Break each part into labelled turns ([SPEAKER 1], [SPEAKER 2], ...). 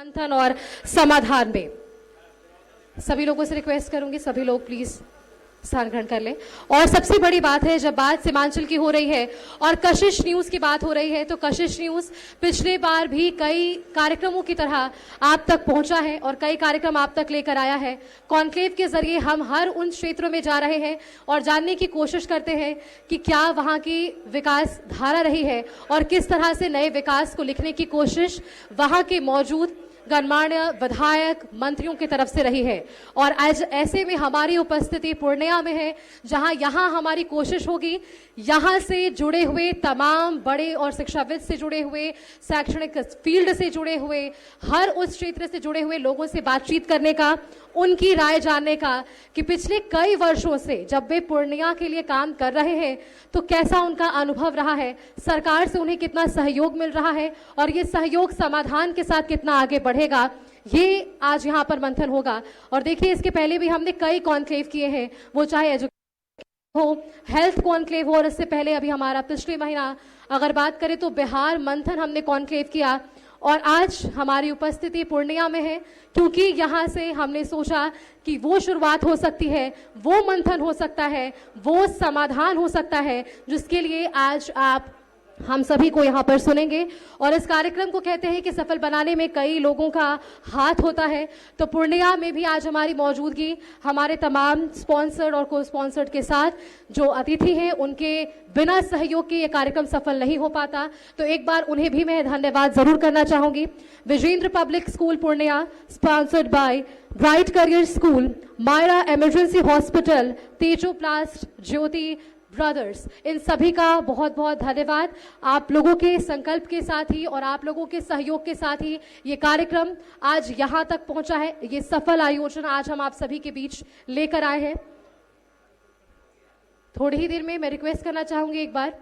[SPEAKER 1] मंथन और समाधान में। सभी लोगों से रिक्वेस्ट करूंगी, सभी लोग प्लीज स्थान ग्रहण कर ले। और सबसे बड़ी बात है, जब बात सीमांचल की हो रही है और कशिश न्यूज की बात हो रही है, तो कशिश न्यूज पिछले बार भी कई कार्यक्रमों की तरह आप तक पहुंचा है और कई कार्यक्रम आप तक लेकर आया है। कॉन्क्लेव के जरिए हम हर उन क्षेत्रों में जा रहे हैं और जानने की कोशिश करते हैं कि क्या वहां की विकास धारा रही है और किस तरह से नए विकास को लिखने की कोशिश वहां के मौजूद गणमान्य विधायक मंत्रियों की तरफ से रही है। और आज ऐसे में हमारी उपस्थिति पूर्णिया में है, जहां यहां हमारी कोशिश होगी यहां से जुड़े हुए तमाम बड़े और शिक्षाविद से जुड़े हुए, शैक्षणिक फील्ड से जुड़े हुए, हर उस क्षेत्र से जुड़े हुए लोगों से बातचीत करने का, उनकी राय जानने का कि पिछले कई वर्षों से जब वे पूर्णिया के लिए काम कर रहे हैं तो कैसा उनका अनुभव रहा है, सरकार से उन्हें कितना सहयोग मिल रहा है और ये सहयोग समाधान के साथ कितना आगे बढ़ेगा, ये आज यहाँ पर मंथन होगा। और देखिए, इसके पहले भी हमने कई कॉन्क्लेव किए हैं, वो चाहे एजुकेशन हो, हेल्थ कॉन्क्लेव हो, और इससे पहले अभी हमारा पिछले महीना अगर बात करें तो बिहार मंथन हमने कॉन्क्लेव किया। और आज हमारी उपस्थिति पूर्णिया में है क्योंकि यहाँ से हमने सोचा कि वो शुरुआत हो सकती है, वो मंथन हो सकता है, वो समाधान हो सकता है जिसके लिए आज आप हम सभी को यहाँ पर सुनेंगे। और इस कार्यक्रम को कहते हैं कि सफल बनाने में कई लोगों का हाथ होता है। तो पूर्णिया में भी आज हमारी मौजूदगी हमारे तमाम स्पॉन्सर्ड और को स्पॉन्सर्ड के साथ जो अतिथि हैं, उनके बिना सहयोग के ये कार्यक्रम सफल नहीं हो पाता। तो एक बार उन्हें भी मैं धन्यवाद जरूर करना चाहूंगी। Vijendra public school Purnia, sponsored by bright career school, Myra emergency hospital, तेजोप्लास्ट, ज्योति ब्रदर्स, इन सभी का बहुत बहुत धन्यवाद। आप लोगों के संकल्प के साथ ही और आप लोगों के सहयोग के साथ ही ये कार्यक्रम आज यहाँ तक पहुंचा है। ये सफल आयोजन आज हम आप सभी के बीच लेकर आए हैं। थोड़ी ही देर में मैं रिक्वेस्ट करना चाहूंगी, एक बार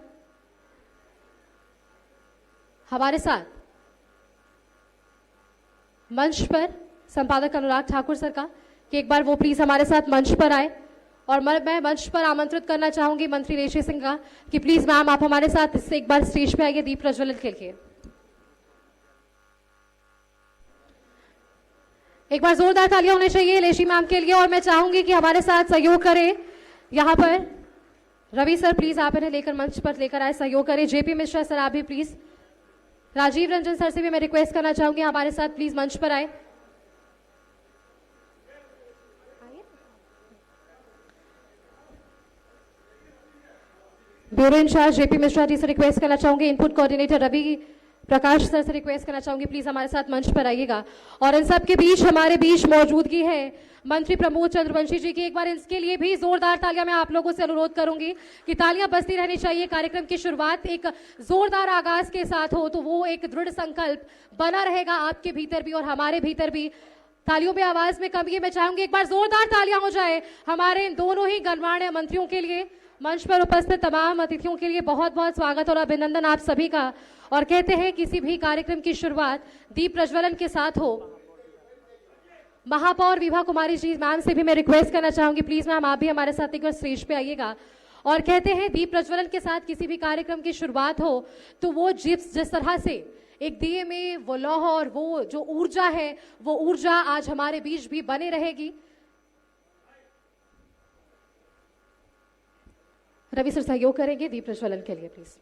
[SPEAKER 1] हमारे साथ मंच पर संपादक अनुराग ठाकुर सर का, कि एक बार वो प्लीज हमारे साथ मंच पर आए। और मैं मंच पर आमंत्रित करना चाहूंगी मंत्री रेशे सिंह का कि प्लीज मैम आप हमारे साथ इससे एक बार स्टेज पे आइए दीप प्रज्वलन के लिए। एक बार जोरदार तालियां होनी चाहिए लेशी मैम के लिए। और मैं चाहूंगी कि हमारे साथ सहयोग करें यहाँ पर रवि सर, प्लीज आप इन्हें लेकर मंच पर लेकर आए, सहयोग करें। जेपी मिश्रा सर आप भी प्लीज, राजीव रंजन सर से भी मैं रिक्वेस्ट करना चाहूंगी हमारे साथ प्लीज मंच पर आए। Bureau in charge JP Mishra ji से रिक्वेस्ट करना चाहूंगी, input coordinator Ravi Prakash sir से रिक्वेस्ट करना चाहूंगी प्लीज हमारे साथ मंच पर आइएगा। और इन सब के बीच हमारे बीच मौजूदगी है मंत्री प्रमोद चंद्रवंशी जी की। एक बार इसके लिए भी जोरदार तालियां मैं आप लोगों से अनुरोध करूंगी कि तालियां बजती रहनी चाहिए। कार्यक्रम की शुरुआत एक जोरदार आगाज के साथ हो तो वो एक दृढ़ संकल्प बना रहेगा आपके भीतर भी और हमारे भीतर भी। तालियों पे आवाज में कमी है, मैं चाहूंगी एक बार जोरदार तालियां हो जाए हमारे इन दोनों ही गणमान्य मंत्रियों के लिए। मंच पर उपस्थित तमाम अतिथियों के लिए बहुत बहुत स्वागत और अभिनंदन आप सभी का। और कहते हैं किसी भी कार्यक्रम की शुरुआत दीप प्रज्वलन के साथ हो। महापौर विभा कुमारी जी मैम से भी मैं रिक्वेस्ट करना चाहूंगी, प्लीज मैम आप भी हमारे साथ एक बार स्टेज पे आइएगा। और कहते हैं दीप प्रज्वलन के साथ किसी भी कार्यक्रम की शुरुआत हो तो वो जिस तरह से एक दिए में वो लौह और वो जो ऊर्जा है, वो ऊर्जा आज हमारे बीच भी बने रहेगी। रवि सर सहयोग करेंगे दीप प्रज्वलन के लिए प्लीज।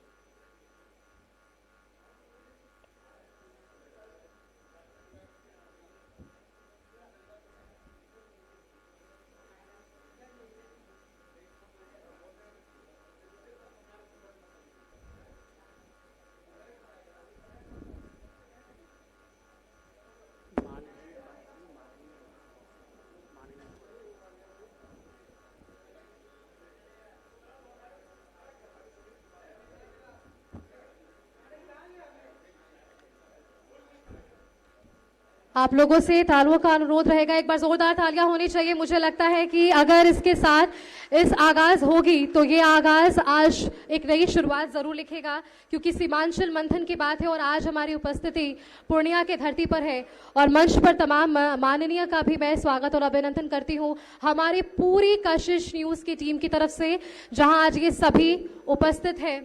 [SPEAKER 1] आप लोगों से तालियों का अनुरोध रहेगा, एक बार जोरदार तालियां होनी चाहिए। मुझे लगता है कि अगर इसके साथ इस आगाज होगी तो ये आगाज आज एक नई शुरुआत जरूर लिखेगा, क्योंकि सीमांचल मंथन की बात है और आज हमारी उपस्थिति पूर्णिया के धरती पर है। और मंच पर तमाम माननीय का भी मैं स्वागत और अभिनंदन करती हूँ हमारी पूरी कशिश न्यूज की टीम की तरफ से, जहां आज ये सभी उपस्थित है।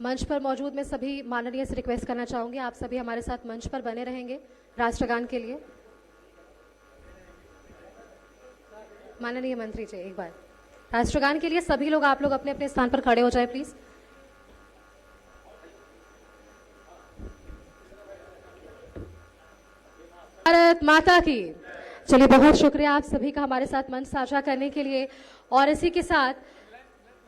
[SPEAKER 1] मंच पर मौजूद मैं सभी माननीय से रिक्वेस्ट करना चाहूँगी, आप सभी हमारे साथ मंच पर बने रहेंगे राष्ट्रगान के लिए। माननीय मंत्री जी, एक बार राष्ट्रगान के लिए सभी लोग, आप लोग अपने अपने स्थान पर खड़े हो जाए प्लीज। भारत माता की। चलिए, बहुत शुक्रिया आप सभी का हमारे साथ मंच साझा करने के लिए। और इसी के साथ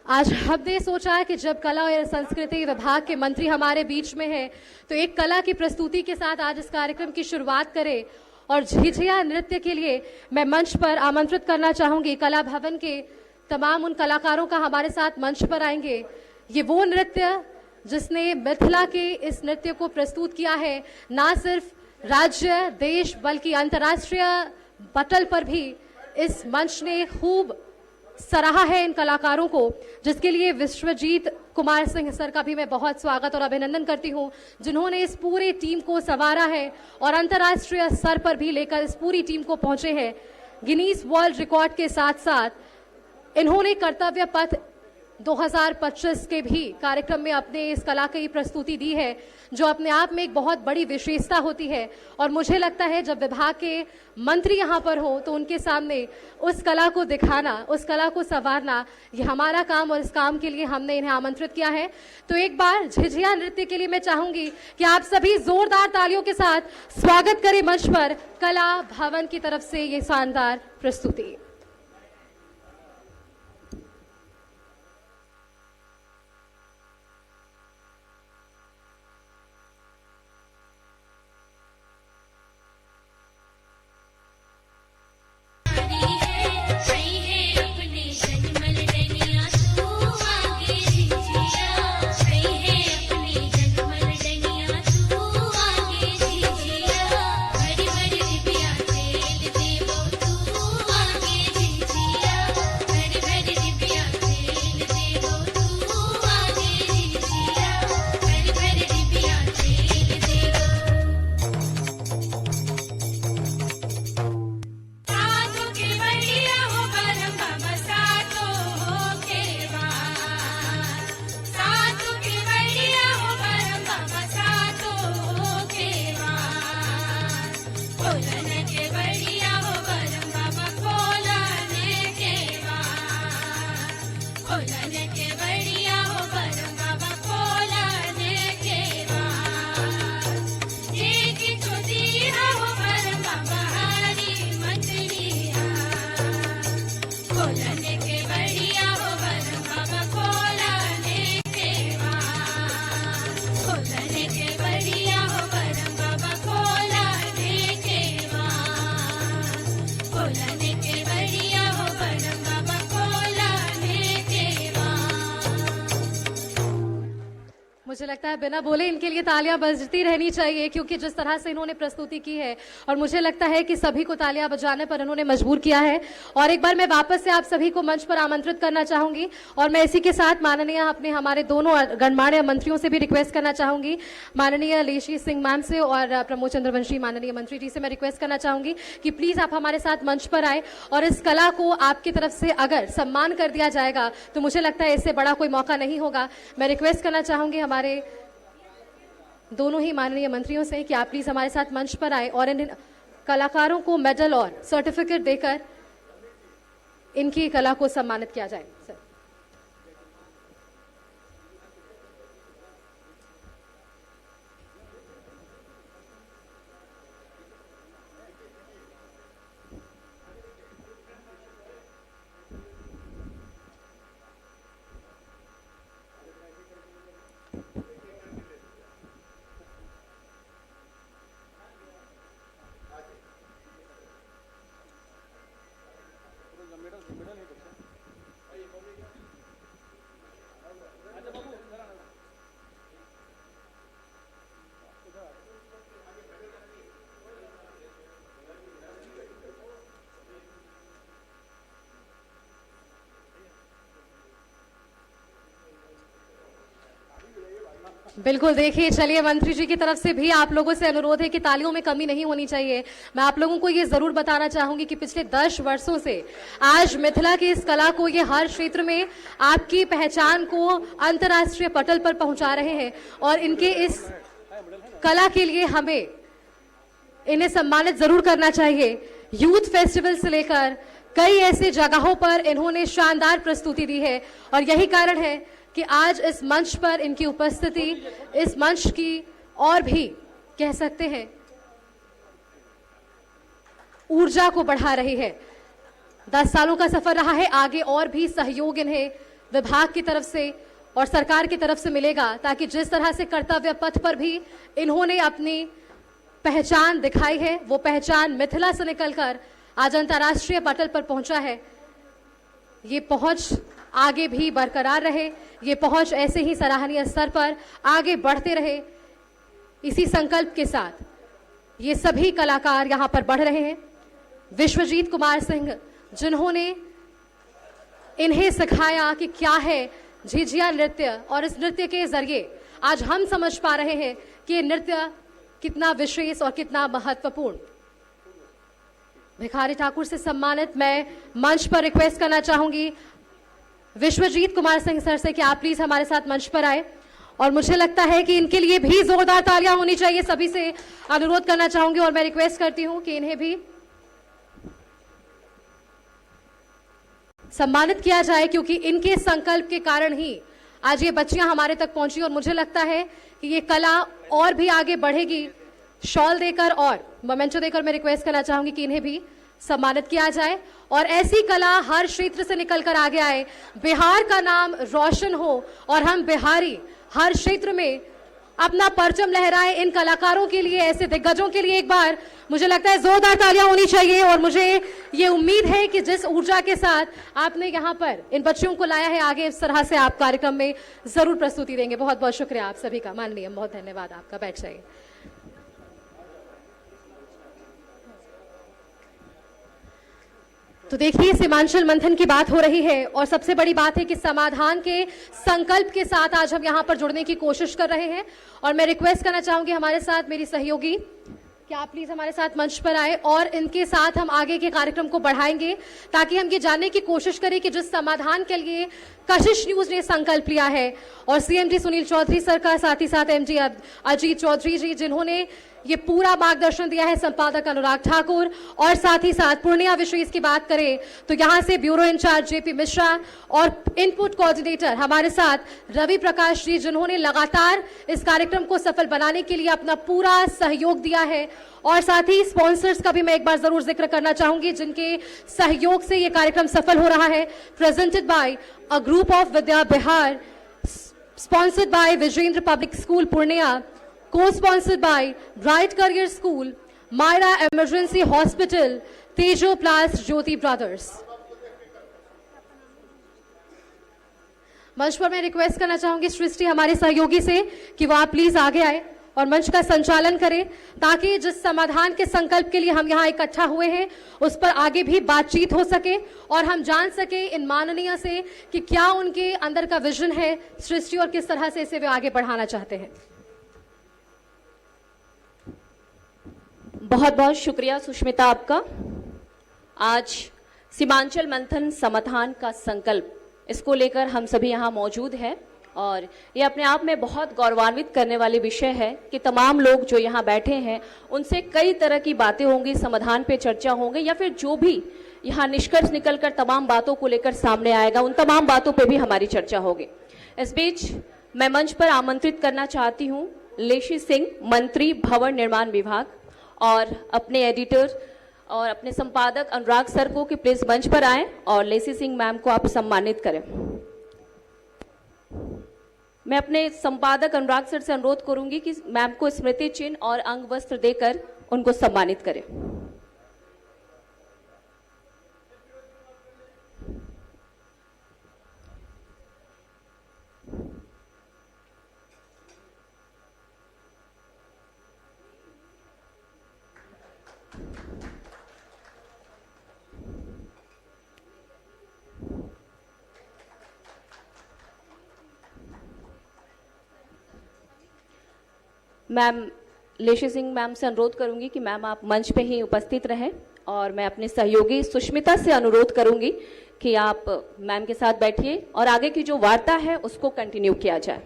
[SPEAKER 1] आज हमने सोचा है कि जब कला और संस्कृति विभाग के मंत्री हमारे बीच में है, तो एक कला की प्रस्तुति के साथ आज इस कार्यक्रम की शुरुआत करें। और झिझिया नृत्य के लिए मैं मंच पर आमंत्रित करना चाहूंगी कला भवन के तमाम उन कलाकारों का हमारे साथ मंच पर आएंगे। ये वो नृत्य जिसने मिथिला के इस नृत्य को प्रस्तुत किया है, ना सिर्फ राज्य देश बल्कि अंतर्राष्ट्रीय पटल पर भी इस मंच ने खूब सराहा है इन कलाकारों को, जिसके लिए विश्वजीत कुमार सिंह सर का भी मैं बहुत स्वागत और अभिनंदन करती हूं, जिन्होंने इस पूरी टीम को संवारा है और अंतर्राष्ट्रीय स्तर पर भी लेकर इस पूरी टीम को पहुंचे हैं। गिनीज वर्ल्ड रिकॉर्ड के साथ साथ इन्होंने कर्तव्य पथ 2025 के भी कार्यक्रम में अपने इस कला की प्रस्तुति दी है, जो अपने आप में एक बहुत बड़ी विशेषता होती है। और मुझे लगता है जब विभाग के मंत्री यहाँ पर हो तो उनके सामने उस कला को दिखाना, उस कला को संवारना, ये हमारा काम, और इस काम के लिए हमने इन्हें आमंत्रित किया है। तो एक बार झिझिया नृत्य के लिए मैं चाहूंगी कि आप सभी जोरदार तालियों के साथ स्वागत करें मंच पर कला भवन की तरफ से ये शानदार प्रस्तुति। मुझे लगता है बिना बोले इनके लिए तालियां बजती रहनी चाहिए, क्योंकि जिस तरह से इन्होंने प्रस्तुति की है, और मुझे लगता है कि सभी को तालियां बजाने पर इन्होंने मजबूर किया है। और एक बार मैं वापस से आप सभी को मंच पर आमंत्रित करना चाहूंगी, और मैं इसी के साथ माननीय हमारे दोनों गणमान्य मंत्रियों से भी रिक्वेस्ट करना चाहूंगी, माननीय लेशी सिंह मैम से और प्रमोद चंद्रवंशी माननीय मंत्री जी से मैं रिक्वेस्ट करना चाहूंगी कि प्लीज आप हमारे साथ मंच पर आए, और इस कला को आपकी तरफ से अगर सम्मान कर दिया जाएगा तो मुझे लगता है इससे बड़ा कोई मौका नहीं होगा। मैं रिक्वेस्ट करना चाहूंगी हमारे दोनों ही माननीय मंत्रियों से कि आप प्लीज हमारे साथ मंच पर आए और इन कलाकारों को मेडल और सर्टिफिकेट देकर इनकी कला को सम्मानित किया जाए। सर, बिल्कुल, देखिए चलिए मंत्री जी की तरफ से भी आप लोगों से अनुरोध है कि तालियों में कमी नहीं होनी चाहिए। मैं आप लोगों को ये जरूर बताना चाहूंगी कि पिछले 10 वर्षों से आज मिथिला की इस कला को ये हर क्षेत्र में आपकी पहचान को अंतर्राष्ट्रीय पटल पर पहुंचा रहे हैं और इनके इस कला के लिए हमें इन्हें सम्मानित जरूर करना चाहिए। यूथ फेस्टिवल से लेकर कई ऐसी जगहों पर इन्होंने शानदार प्रस्तुति दी है और यही कारण है कि आज इस मंच पर इनकी उपस्थिति इस मंच की और भी कह सकते हैं ऊर्जा को बढ़ा रही है। 10 सालों का सफर रहा है, आगे और भी सहयोग इन्हें विभाग की तरफ से और सरकार की तरफ से मिलेगा ताकि जिस तरह से कर्तव्य पथ पर भी इन्होंने अपनी पहचान दिखाई है वो पहचान मिथिला से निकलकर आज अंतर्राष्ट्रीय पटल पर पहुंचा है। ये पहुंच आगे भी बरकरार रहे, ये पहुंच ऐसे ही सराहनीय स्तर पर आगे बढ़ते रहे। इसी संकल्प के साथ ये सभी कलाकार यहां पर बढ़ रहे हैं। विश्वजीत कुमार सिंह जिन्होंने इन्हें सिखाया कि क्या है झिझिया नृत्य और इस नृत्य के जरिए आज हम समझ पा रहे हैं कि ये नृत्य कितना विशेष और कितना महत्वपूर्ण। भिखारी ठाकुर से सम्मानित मैं मंच पर रिक्वेस्ट करना चाहूंगी विश्वजीत कुमार सिंह सर से कि आप प्लीज हमारे साथ मंच पर आए और मुझे लगता है कि इनके लिए भी जोरदार तालियां होनी चाहिए। सभी से अनुरोध करना चाहूंगी और मैं रिक्वेस्ट करती हूं कि इन्हें भी सम्मानित किया जाए क्योंकि इनके संकल्प के कारण ही आज ये बच्चियां हमारे तक पहुंची और मुझे लगता है कि ये कला और भी आगे बढ़ेगी। शॉल देकर और मोमेंटो देकर मैं रिक्वेस्ट करना चाहूंगी कि इन्हें भी सम्मानित किया जाए और ऐसी कला हर क्षेत्र से निकलकर आगे आए, बिहार का नाम रोशन हो और हम बिहारी हर क्षेत्र में अपना परचम लहराए। इन कलाकारों के लिए, ऐसे दिग्गजों के लिए एक बार मुझे लगता है जोरदार तालियां होनी चाहिए और मुझे ये उम्मीद है कि जिस ऊर्जा के साथ आपने यहाँ पर इन बच्चियों को लाया है आगे इस तरह से आप कार्यक्रम में जरूर प्रस्तुति देंगे। बहुत बहुत शुक्रिया आप सभी का। माननीय, बहुत धन्यवाद आपका। बैठ जाइए। तो देखिए सीमांचल मंथन की बात हो रही है और सबसे बड़ी बात है कि समाधान के संकल्प के साथ आज हम यहां पर जुड़ने की कोशिश कर रहे हैं और मैं रिक्वेस्ट करना चाहूंगी हमारे साथ मेरी सहयोगी कि आप प्लीज हमारे साथ मंच पर आए और इनके साथ हम आगे के कार्यक्रम को बढ़ाएंगे ताकि हम ये जानने की कोशिश करें कि जिस समाधान के लिए कशिश न्यूज ने संकल्प लिया है और सीएमडी सुनील चौधरी सर का, साथ ही साथ एमडी अजीत चौधरी जी जिन्होंने ये पूरा मार्गदर्शन दिया है, संपादक अनुराग ठाकुर और साथ ही साथ पूर्णिया विशेष की बात करें तो यहां से ब्यूरो इंचार्ज जेपी मिश्रा और इनपुट कोऑर्डिनेटर हमारे साथ रवि प्रकाश जी जिन्होंने लगातार इस कार्यक्रम को सफल बनाने के लिए अपना पूरा सहयोग दिया है और साथ ही स्पॉन्सर्स का भी मैं एक बार जरूर जिक्र करना चाहूंगी जिनके सहयोग से ये कार्यक्रम सफल हो रहा है। Presented by a group of Vidya Bihar, sponsored by Vijendra public school Purnia, co-sponsored by Bright Career School, Myra Emergency Hospital, Tejo Plus Jyoti Brothers। मंच पर मैं रिक्वेस्ट करना चाहूंगी सृष्टि हमारे सहयोगी से कि वो आप प्लीज आगे आए और मंच का संचालन करें ताकि जिस समाधान के संकल्प के लिए हम यहाँ इकट्ठा हुए हैं उस पर आगे भी बातचीत हो सके और हम जान सके इन माननीय से कि क्या उनके अंदर का विजन है सृष्टि और किस तरह से इसे वे आगे बढ़ाना चाहते हैं।
[SPEAKER 2] बहुत बहुत शुक्रिया सुष्मिता आपका। आज सीमांचल मंथन समाधान का संकल्प इसको लेकर हम सभी यहाँ मौजूद हैं और ये अपने आप में बहुत गौरवान्वित करने वाली विषय है कि तमाम लोग जो यहाँ बैठे हैं उनसे कई तरह की बातें होंगी, समाधान पे चर्चा होंगी या फिर जो भी यहाँ निष्कर्ष निकलकर तमाम बातों को लेकर सामने आएगा उन तमाम बातों पे भी हमारी चर्चा होगी। इस बीच मैं मंच पर आमंत्रित करना चाहती हूँ लेशी सिंह, मंत्री भवन निर्माण विभाग और अपने एडिटर और अपने संपादक अनुराग सर को कि प्लीज मंच पर आएं और लेसी सिंह मैम को आप सम्मानित करें। मैं अपने संपादक अनुराग सर से अनुरोध करूंगी कि मैम को स्मृति चिन्ह और अंग वस्त्र देकर उनको सम्मानित करें। मैम लेशी सिंह मैम से अनुरोध करूंगी कि मैम आप मंच पे ही उपस्थित रहें और मैं अपने सहयोगी सुष्मिता से अनुरोध करूंगी कि आप मैम के साथ बैठिए और आगे की जो वार्ता है उसको कंटिन्यू किया जाए।